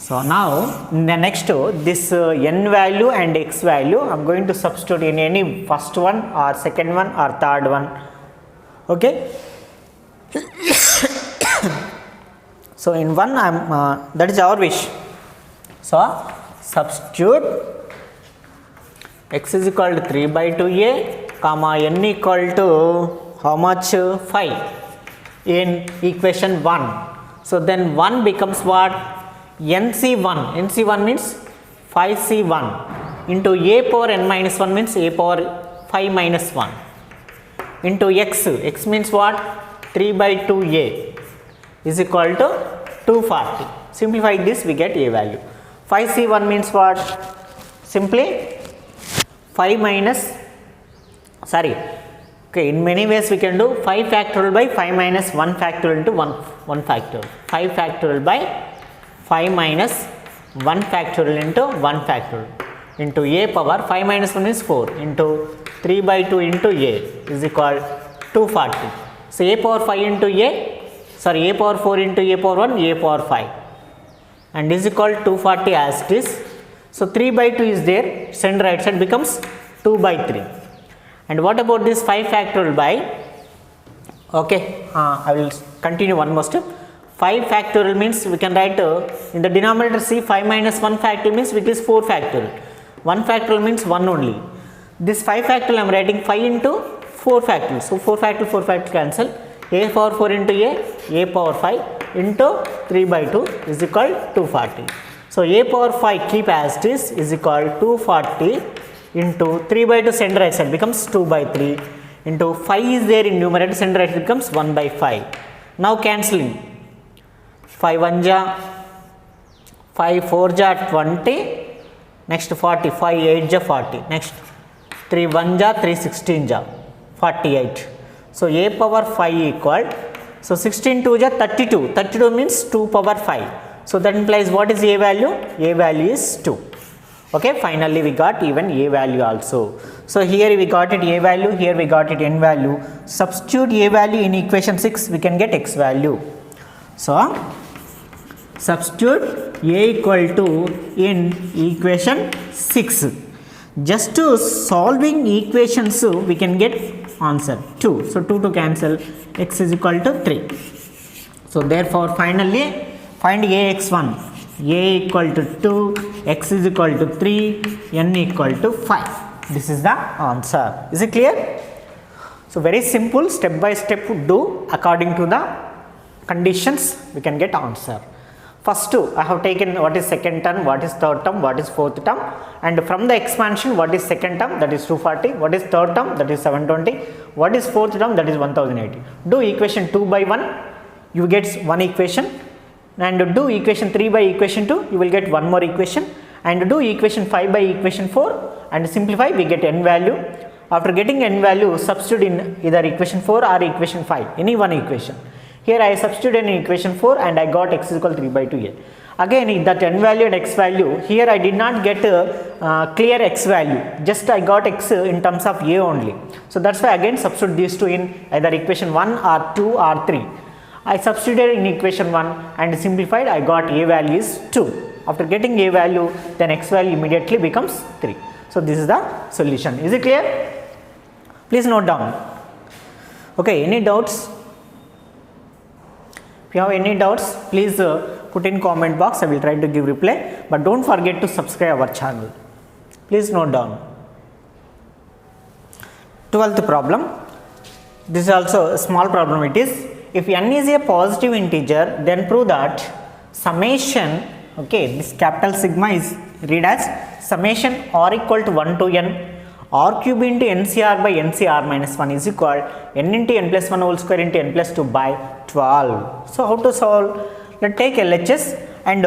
So now in the next this n value and x value I am going to substitute in any first one or second one or third one. Okay. So in one I am that is our wish. So substitute x is equal to 3 by 2a comma n equal to how much 5 in equation 1. So then 1 becomes what? NC1. NC1 means 5C1 into a power n minus 1 means a power 5 minus 1 into x. X means what? 3 by 2a is equal to 240. Simplify this, we get a value. 5C1 means what? Simply 5 minus, sorry, okay, in many ways we can do 5 factorial by 5 minus 1 factorial into 1 factorial. 5 factorial by 5 minus 1 factorial into 1 factorial into a power 5 minus 1 is 4 into 3 by 2 into a is equal 240. So a power 5 into a, sorry, a power 4 into a power 1, a power 5 and is equal 240 as it is. So 3 by 2 is there, send right side becomes 2 by 3. And what about this 5 factorial by, okay, I will continue one more step. 5 factorial means we can write in the denominator see 5 minus 1 factorial means it is 4 factorial. 1 factorial means 1 only. This 5 factorial I am writing 5 into 4 factorial. So 4 factorial cancel. A power 4 into a power 5 into 3 by 2 is equal 240. So a power 5 keep as it is equal 240 into 3 by 2 center right side becomes 2 by 3 into 5 is there in numerator, center right side becomes 1 by 5. Now cancelling. 5 1 ja, 5 4 ja 20, next 40, 5 8 ja 40, next 3 1 ja 3 16 ja 48. So a power 5 equal, so 16 2 ja 32, 32 means 2 power 5. So that implies what is a value? A value is 2. Okay, finally we got even a value also. So here we got it a value, here we got it n value. Substitute a value in equation 6, we can get x value. So substitute a equal to in equation 6. Just to solving equations we can get answer 2. So 2 to cancel, x is equal to 3. So therefore finally find ax1, a equal to 2, x is equal to 3, n equal to 5. This is the answer. Is it clear? So very simple, step by step do according to the conditions we can get answer. First I have taken what is second term, what is third term, what is fourth term, and from the expansion what is second term, that is 240, what is third term, that is 720, what is fourth term, that is 1080. Do equation 2 by 1, you get one equation, and do equation 3 by equation 2, you will get one more equation, and do equation 5 by equation 4 and simplify, we get n value. After getting n value, substitute in either equation 4 or equation 5, any one equation. Here I substituted in equation 4 and I got x is equal to 3 by 2a. Again that n value and x value, here I did not get clear x value, just I got x in terms of a only. So that's why again substitute these two in either equation 1 or 2 or 3. I substituted in equation 1 and simplified, I got a value is 2. After getting a value, then x value immediately becomes 3. So this is the solution. Is it clear? Please note down. Okay, any doubts? If you have any doubts, please put in comment box, I will try to give reply, but don't forget to subscribe our channel. Please note down. 12th problem. This is also a small problem. It is, if n is a positive integer, then prove that summation, okay, this capital sigma is read as summation r equal to 1 to n r cube into ncr by ncr minus 1 is equal n into n plus 1 whole square into n plus 2 by 12. So how to solve? Let's take LHS and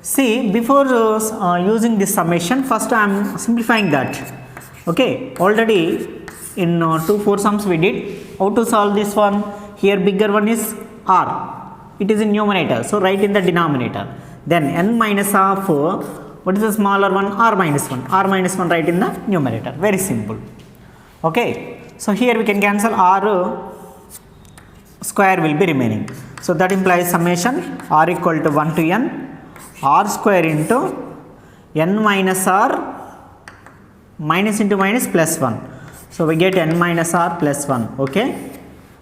see, before using this summation, first I am simplifying that. Okay, already in 2 4 sums we did. How to solve this one? Here bigger one is r, it is in numerator, so write in the denominator. Then n minus half, what is the smaller one? R minus 1. R minus 1 write in the numerator. Very simple. Okay. So here we can cancel R square will be remaining. So that implies summation R equal to 1 to n r square into n minus r minus into minus plus 1. So we get n minus r plus 1. Okay.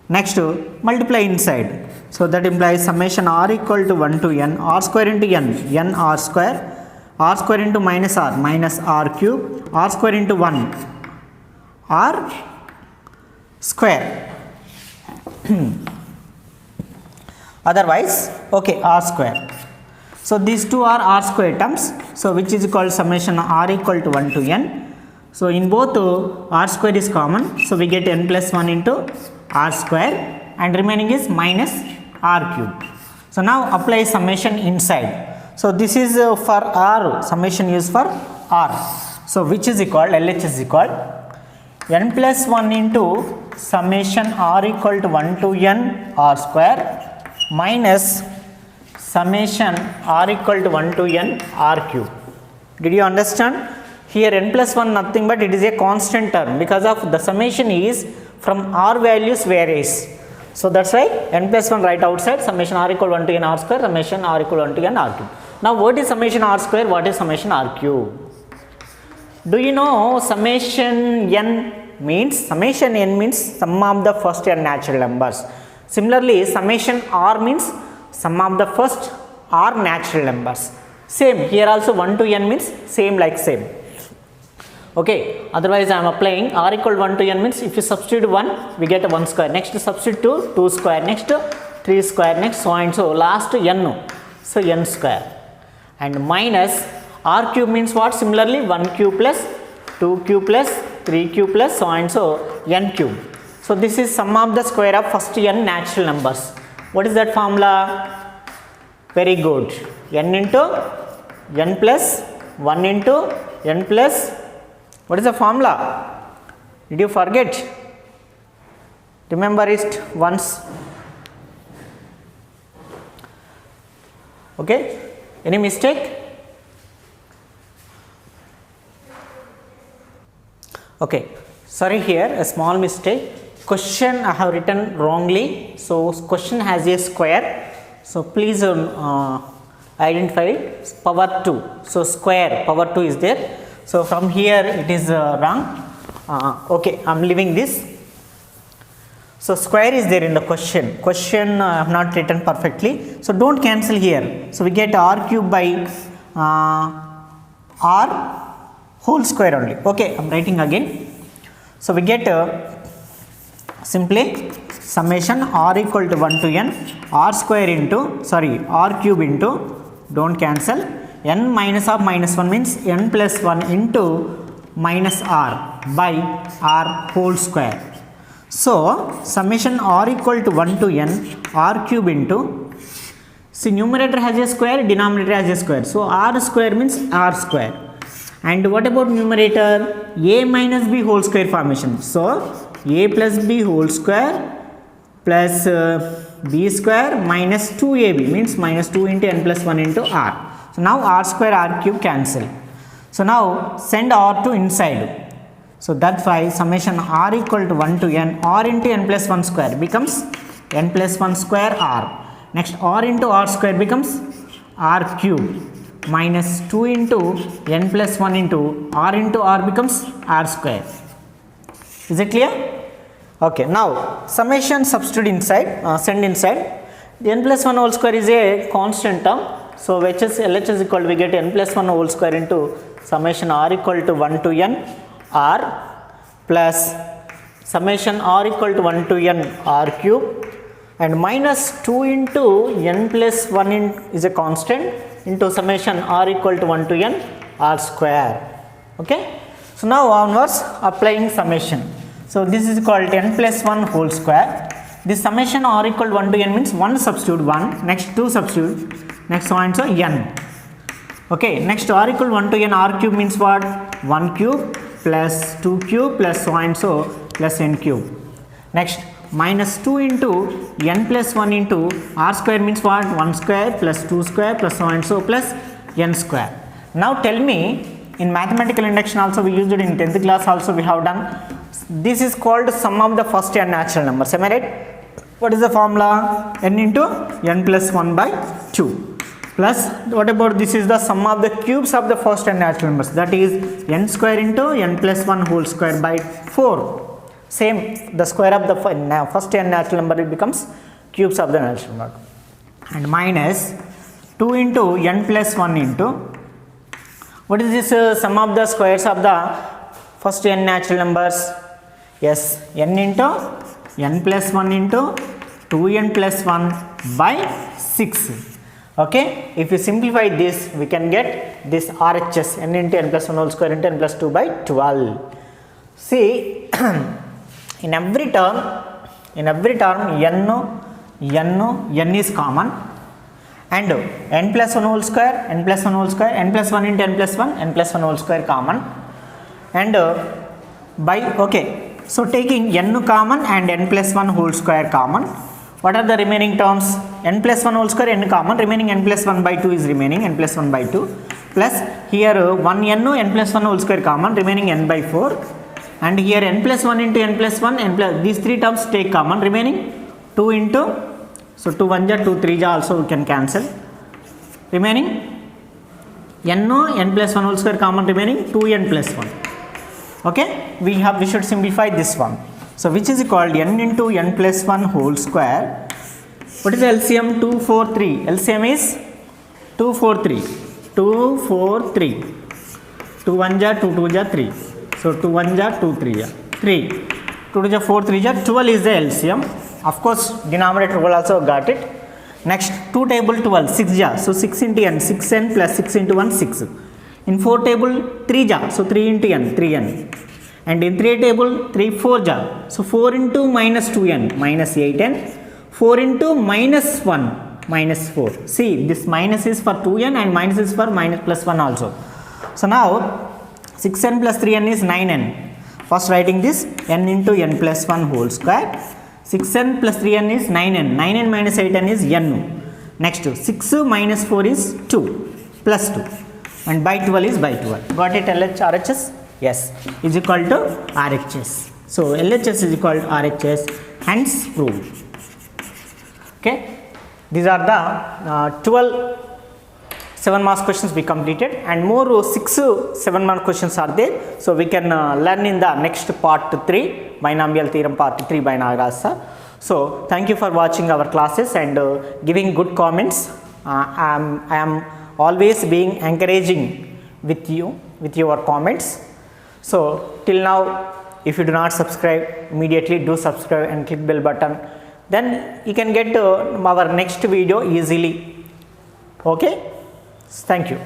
Next multiply inside. So that implies summation r equal to 1 to n, r square into n r square into minus r cube, r square into 1 r square. Otherwise, okay, r square. So these two are r square terms. So which is called summation r equal to 1 to n. So in both r square is common. So we get n plus 1 into r square and remaining is minus r cube. So now apply summation inside. So this is for r, summation is for r. So which is equal, LH is equal n plus 1 into summation r equal to 1 to n r square minus summation r equal to 1 to n r cube. Did you understand? Here n plus 1 nothing but it is a constant term because of the summation is from r values varies. So that's why n plus 1 right outside, summation r equal 1 to n r square, summation r equal 1 to n r cube. Now what is summation r square, what is summation r cube? Do you know summation n means sum of the first n natural numbers. Similarly summation r means sum of the first r natural numbers. Same here also 1 to n means same like same. Okay, otherwise I am applying r equal 1 to n means if you substitute 1 we get 1 square, next substitute 2 square, next 3 square, next so and so, last n, so n square, and minus r cube means what? Similarly 1 cube plus 2 cube plus 3 cube plus so and so n cube. So this is sum of the square of first n natural numbers. What is that formula? Very good, n into n plus 1 into n plus, what is the formula? Did you forget? Remember it once. Okay, any mistake? Okay, sorry, here a small mistake. Question I have written wrongly. So question has a square. So please identify it. Power 2. So square power 2 is there. So from here it is wrong. Okay, I am leaving this. So square is there in the question. Question I have not written perfectly. So don't cancel here. So we get r cube by r whole square only. Okay, I am writing again. So we get simply summation r equal to 1 to n r square into, sorry, r cube into, don't cancel, n minus of minus 1 means n plus 1 into minus r by r whole square. So summation r equal to 1 to n r cube into, see numerator has a square, denominator has a square. So r square means r square. And what about numerator? A minus b whole square formation. So a plus b whole square plus b square minus 2ab means minus 2 into n plus 1 into r. So now r square r cube cancel. So now send r to inside. So that's why summation r equal to 1 to n r into n plus 1 square becomes n plus 1 square r. Next r into r square becomes r cube minus 2 into n plus 1 into r becomes r square. Is it clear? Okay, now summation substitute inside, send inside. The n plus 1 whole square is a constant term. So LH is equal to, we get n plus 1 whole square into summation r equal to 1 to n r plus summation r equal to 1 to n r cube and minus 2 into n plus 1 is a constant into summation r equal to 1 to n r square. Okay. So now onwards applying summation. So this is called n plus 1 whole square. This summation r equal to 1 to n means 1 substitute 1, next 2 substitute, next so and so n. Okay, next r equal to 1 to n r cube means what? 1 cube plus 2 cube plus so and so plus n cube. Next minus 2 into n plus 1 into r square means what? 1 square plus 2 square plus so and so plus n square. Now tell me, in mathematical induction also we used it, in 10th class also we have done. This is called sum of the first n natural numbers. Am I right? What is the formula? N into n plus 1 by 2 plus what about this is the sum of the cubes of the first n natural numbers, that is n square into n plus 1 whole square by 4. Same, the square of the first n natural number, it becomes cubes of the natural number, and minus 2 into n plus 1 into, what is this sum of the squares of the first n natural numbers? Yes, n into n plus 1 into 2n plus 1 by 6. Okay, if you simplify this, we can get this RHS, n into n plus 1 whole square into n plus 2 by 12. See, in every term n is common, and n plus 1 whole square, n plus 1 whole square, n plus 1 into n plus 1, n plus 1 whole square common, and by, okay, so taking n common and n plus 1 whole square common, what are the remaining terms? N plus 1 whole square, n common, remaining n plus 1 by 2 is remaining, n plus 1 by 2, plus here 1 n plus 1 whole square common, remaining n by 4, and here n plus 1 into n plus 1, n plus, these three terms take common, remaining 2 into, so 2 1 ja, 2 3 ja also we can cancel, remaining n plus 1 whole square common, remaining 2n plus 1. Okay, we should simplify this one. So which is called n into n plus 1 whole square. What is the LCM? 2 4 3. LCM is 2 4 3. 2 4 3. 2 1 ja, 2 2 ja, 3. So 2 1 ja, 2 3 ja, 3. 2 2 ja, 4 3 ja, 12 is the LCM. Of course, denominator will also got it. Next, 2 table 12, 6 ja, so 6 into n, 6n plus 6 into 1, 6. In 4 table 3 ja, so 3 into n, 3n. And in 3 table 3 4 ja, so 4 into minus 2n, minus 8n. 4 into minus 1, minus 4. See, this minus is for 2n and minus is for minus plus 1 also. So now 6n plus 3n is 9n. First writing this, n into n plus 1 whole square. 6n plus 3n is 9n. 9n minus 8n is n. Next, 6 minus 4 is 2 plus 2. And by 12 is by 12. Got it, RHS? Yes, is equal to RHS. So LHS is equal to RHS, hence proved. Okay, these are the 12 7 marks questions we completed, and more 6 7 mark questions are there. So we can learn in the next part 3, binomial theorem part 3 by Nagaraj sir. So thank you for watching our classes and giving good comments. I am always being encouraging with you with your comments. So till now, if you do not subscribe, immediately do subscribe and click bell button, then you can get our next video easily. Okay, thank you.